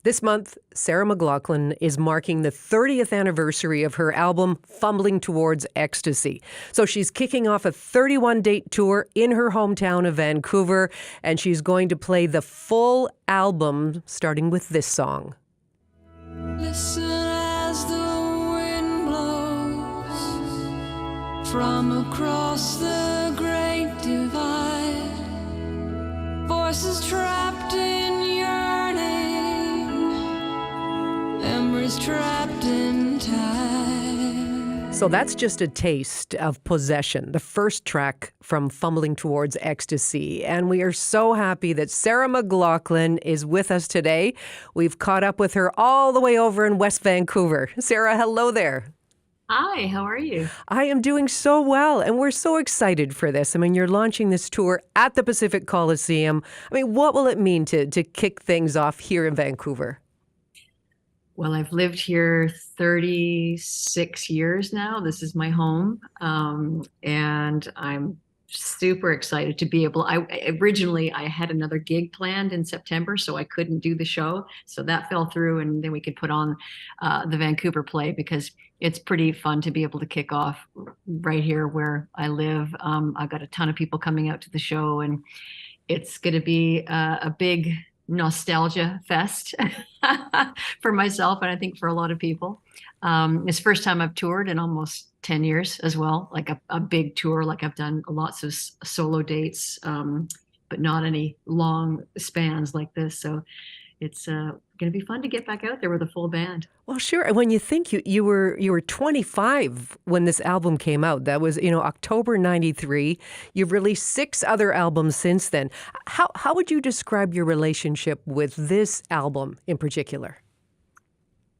This month, Sarah McLachlan is marking the 30th anniversary of her album, Fumbling Towards Ecstasy. So she's kicking off a 31-date tour in her hometown of Vancouver, and she's going to play the full album, starting with this song. Listen as the wind blows from across the great divide, voices trapped in yearning, memories trapped in time. So that's just a taste of Possession, the first track from Fumbling Towards Ecstasy. And we are so happy that Sarah McLachlan is with us today. We've caught up with her all the way over in West Vancouver. Sarah, hello there. Hi, how are you? I am doing so well, and we're so excited for this. I mean, you're launching this tour at the Pacific Coliseum. I mean, what will it mean to kick things off here in Vancouver? Well, I've lived here 36 years now. This is my home, and I'm super excited to be able. Originally I had another gig planned in September, so I couldn't do the show. So that fell through, and then we could put on the Vancouver play because it's pretty fun to be able to kick off right here where I live. I've got a ton of people coming out to the show, and it's going to be a big nostalgia fest for myself, and I think for a lot of people. It's the first time I've toured in almost 10 years as well, like a big tour. Like I've done lots of solo dates, but not any long spans like this. So it's going to be fun to get back out there with a full band. Well, sure. And when you think you were 25 when this album came out, that was, October 93. You've released 6 other albums since then. How would you describe your relationship with this album in particular?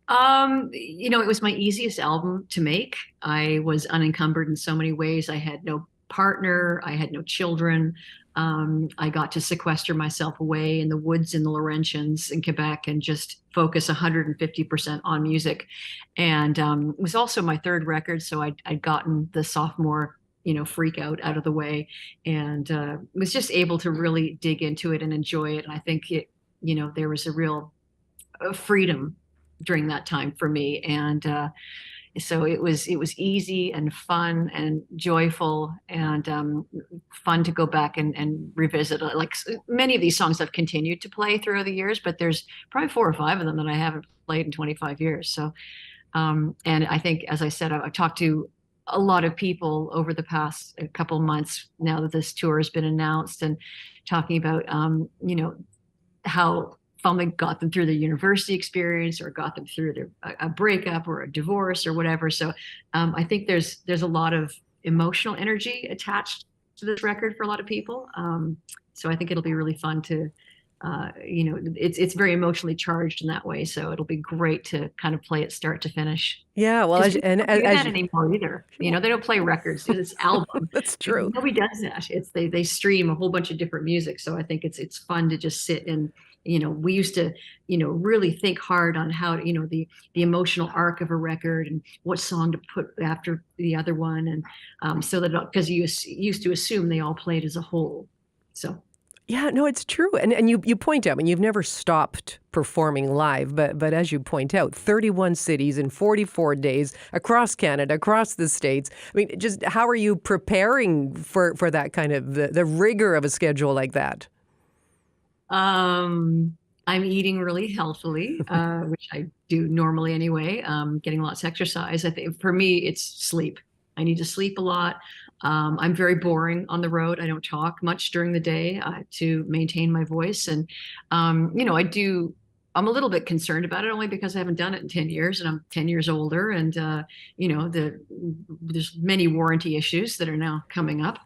It was my easiest album to make. I was unencumbered in so many ways. I had no partner. I had no children. I got to sequester myself away in the woods in the Laurentians in Quebec and just focus 150% on music. And it was also my third record, so I'd gotten the sophomore, freak out of the way, and was just able to really dig into it and enjoy it. And I think there was a real freedom during that time for me, and so it was easy and fun and joyful and fun to go back and revisit. Like many of these songs I've continued to play throughout the years, but there's probably 4 or 5 of them that I haven't played in 25 years. So and I think, as I said, I've talked to a lot of people over the past couple of months now that this tour has been announced, and talking about how Fumbling got them through their university experience, or got them through a breakup or a divorce or whatever. So I think there's a lot of emotional energy attached to this record for a lot of people. So I think it'll be really fun to, it's very emotionally charged in that way. So it'll be great to kind of play it start to finish. Yeah, well, as anymore either. They don't play records. It's album. That's true. Nobody does that. They stream a whole bunch of different music. So I think it's fun to just sit and, we used to, really think hard on how, the emotional arc of a record and what song to put after the other one. And so that, because you used to assume they all played as a whole. So. Yeah, no, it's true. And you point out, you've never stopped performing live, but as you point out, 31 cities in 44 days across Canada, across the States. Just how are you preparing for that kind of the rigor of a schedule like that? I'm eating really healthily, which I do normally anyway. Getting lots of exercise. I think for me, it's sleep. I need to sleep a lot. I'm very boring on the road. I don't talk much during the day to maintain my voice. And, I'm a little bit concerned about it only because I haven't done it in 10 years and I'm 10 years older. And, there's many warranty issues that are now coming up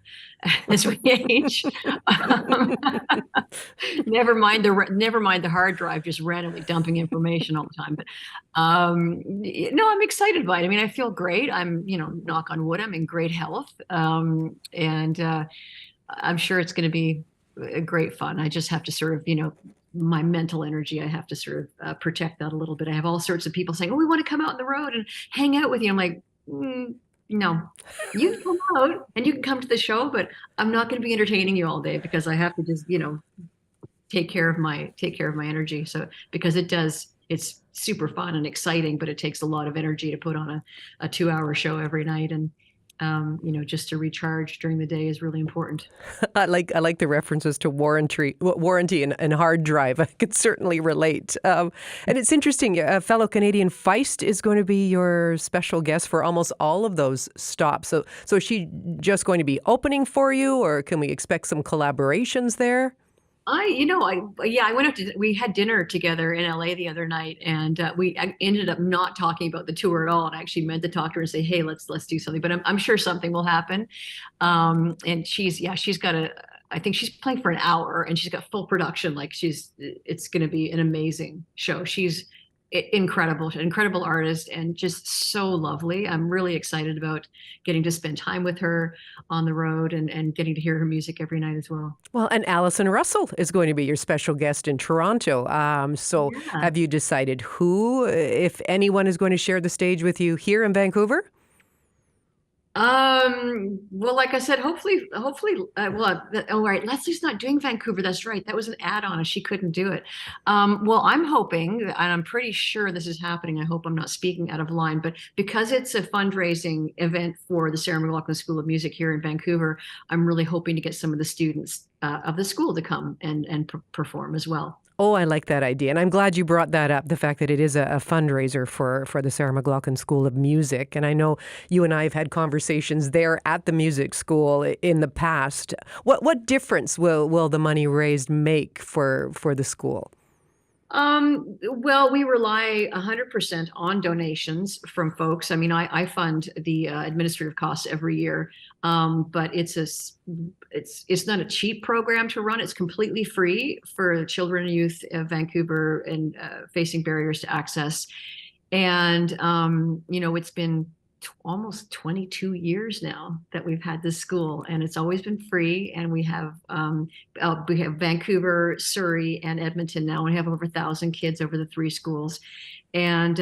as we age. Never mind the hard drive just randomly dumping information all the time. But no, I'm excited by it. I feel great. I'm, knock on wood, I'm in great health. And I'm sure it's going to be great fun. I just have to sort of, my mental energy, I have to sort of protect that a little bit. I have all sorts of people saying, "Oh, we want to come out on the road and hang out with you." I'm like, no, you can come out and you can come to the show, but I'm not going to be entertaining you all day because I have to just, take care of my energy. So because it's super fun and exciting, but it takes a lot of energy to put on a 2-hour show every night. And just to recharge during the day is really important. I like the references to warranty and hard drive. I could certainly relate. And it's interesting. A fellow Canadian, Feist, is going to be your special guest for almost all of those stops. So is she just going to be opening for you, or can we expect some collaborations there? I went up to, we had dinner together in LA the other night, and I ended up not talking about the tour at all. And I actually meant to talk to her and say, hey, let's do something, but I'm sure something will happen. And she's got I think she's playing for an hour, and she's got full production. Like it's going to be an amazing show. She's incredible artist, and just so lovely. I'm really excited about getting to spend time with her on the road, and getting to hear her music every night as well. Well, and Alison Russell is going to be your special guest in Toronto. So Yeah. have you decided who, if anyone, is going to share the stage with you here in Vancouver? Well, like I said, hopefully, oh, right. Leslie's not doing Vancouver. That's right. That was an add-on and she couldn't do it. Well, I'm hoping, and I'm pretty sure this is happening. I hope I'm not speaking out of line, but because it's a fundraising event for the Sarah McLachlan School of Music here in Vancouver, I'm really hoping to get some of the students of the school to come and perform as well. Oh, I like that idea. And I'm glad you brought that up, the fact that it is a fundraiser for the Sarah McLachlan School of Music. And I know you and I have had conversations there at the music school in the past. What difference will the money raised make for the school? Well, we rely 100% on donations from folks. I mean, I fund the administrative costs every year, but it's not a cheap program to run. It's completely free for children and youth of Vancouver and facing barriers to access. And it's been almost 22 years now that we've had this school, and it's always been free. And we have Vancouver, Surrey, and Edmonton now. We have over 1,000 kids over the 3 schools, and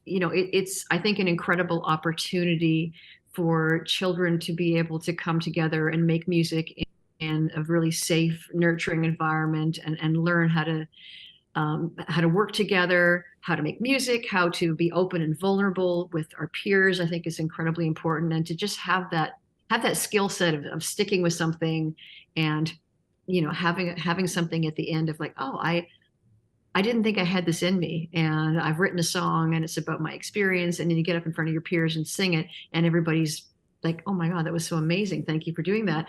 it's, I think, an incredible opportunity for children to be able to come together and make music in a really safe, nurturing environment, and learn how to work together, how to make music, how to be open and vulnerable with our peers. I think is incredibly important, and to just have that skill set of sticking with something, and having something at the end of like, oh, I didn't think I had this in me, and I've written a song, and it's about my experience, and then you get up in front of your peers and sing it, and everybody's like, oh my God, that was so amazing. Thank you for doing that.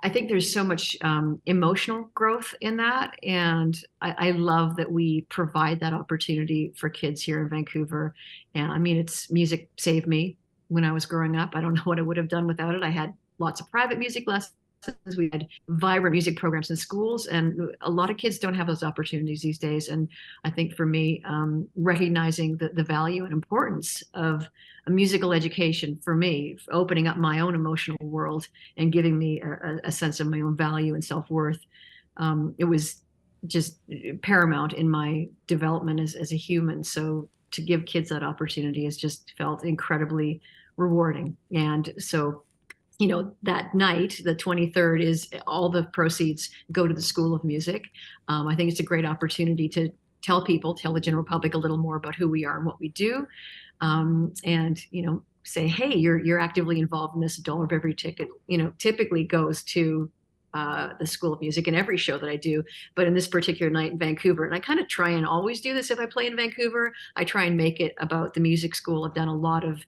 I think there's so much emotional growth in that. And I love that we provide that opportunity for kids here in Vancouver. And I mean, it's music saved me when I was growing up. I don't know what I would have done without it. I had lots of private music lessons. We had vibrant music programs in schools, and a lot of kids don't have those opportunities these days. And I think for me, recognizing the value and importance of a musical education for me, opening up my own emotional world and giving me a sense of my own value and self-worth, it was just paramount in my development as a human. So to give kids that opportunity has just felt incredibly rewarding. And so that night, the 23rd, is all the proceeds go to the School of Music. I think it's a great opportunity to tell the general public a little more about who we are and what we do. And say, hey, you're actively involved in this. $1 of every ticket, typically goes to the School of Music in every show that I do. But in this particular night in Vancouver, and I kind of try and always do this if I play in Vancouver, I try and make it about the music school. I've done a lot of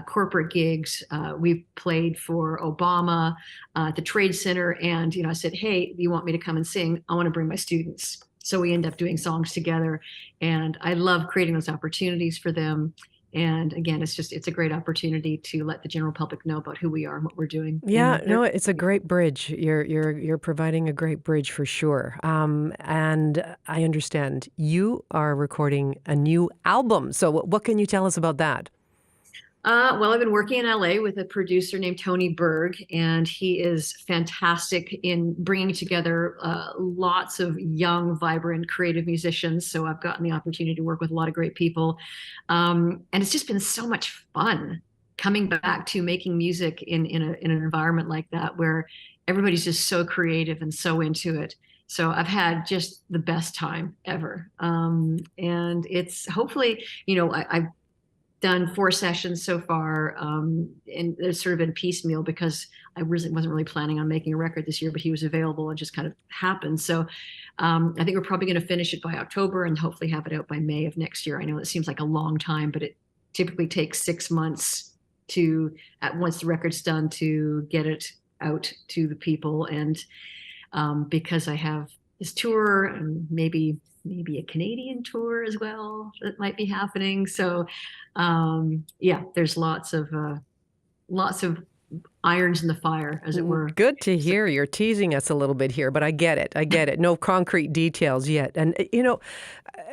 corporate gigs. We've played for Obama at the Trade Center. And, I said, hey, you want me to come and sing? I want to bring my students. So we end up doing songs together. And I love creating those opportunities for them. And again, it's a great opportunity to let the general public know about who we are and what we're doing. Yeah, no, it's a great bridge. You're providing a great bridge for sure. And I understand you are recording a new album. So what can you tell us about that? Well, I've been working in LA with a producer named Tony Berg, and he is fantastic in bringing together lots of young, vibrant, creative musicians. So I've gotten the opportunity to work with a lot of great people. And it's just been so much fun coming back to making music in an environment like that, where everybody's just so creative and so into it. So I've had just the best time ever. And it's hopefully, I've done 4 sessions so far, and it's sort of been piecemeal because I really wasn't really planning on making a record this year, but he was available and just kind of happened. So I think we're probably going to finish it by October and hopefully have it out by May of next year. I know it seems like a long time, but it typically takes 6 months once the record's done, to get it out to the people. And because I have this tour and maybe a Canadian tour as well that might be happening. So there's lots of irons in the fire, as it were. Good to hear. You're teasing us a little bit here, but I get it. No concrete details yet. And,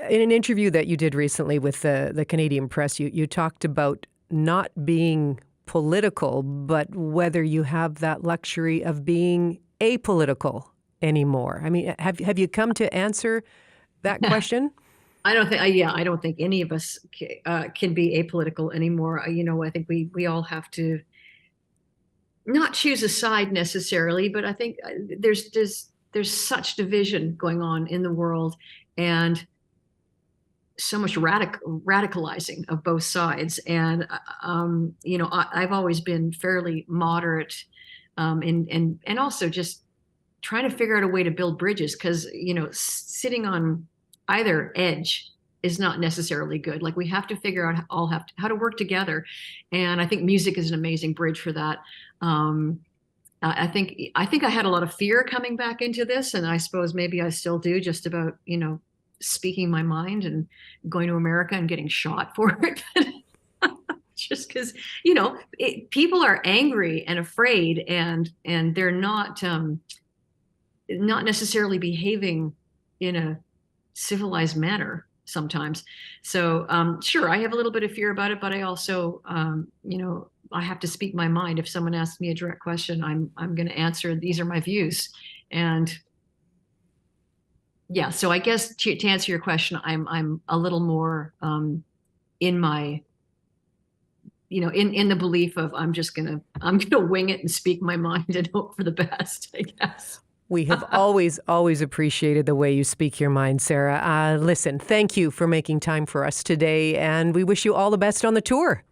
in an interview that you did recently with the Canadian press, you talked about not being political, but whether you have that luxury of being apolitical anymore. I mean, have you come to answer that question? I don't think any of us can be apolitical anymore. I think we all have to not choose a side necessarily, but I think there's such division going on in the world, and so much radicalizing of both sides. And I've always been fairly moderate, and also just trying to figure out a way to build bridges, because sitting on either edge is not necessarily good. Like, we have to figure out how to work together, and I think music is an amazing bridge for that. I think I had a lot of fear coming back into this, and I suppose maybe I still do, just about speaking my mind and going to America and getting shot for it. Just because people are angry and afraid, and they're not necessarily behaving in a civilized manner sometimes. So sure, I have a little bit of fear about it, but I also I have to speak my mind. If someone asks me a direct question, I'm going to answer, these are my views. And yeah, so I guess to answer your question, I'm a little more in my in the belief of I'm gonna wing it and speak my mind and hope for the best, I guess. We have always appreciated the way you speak your mind, Sarah. Listen, thank you for making time for us today, and we wish you all the best on the tour.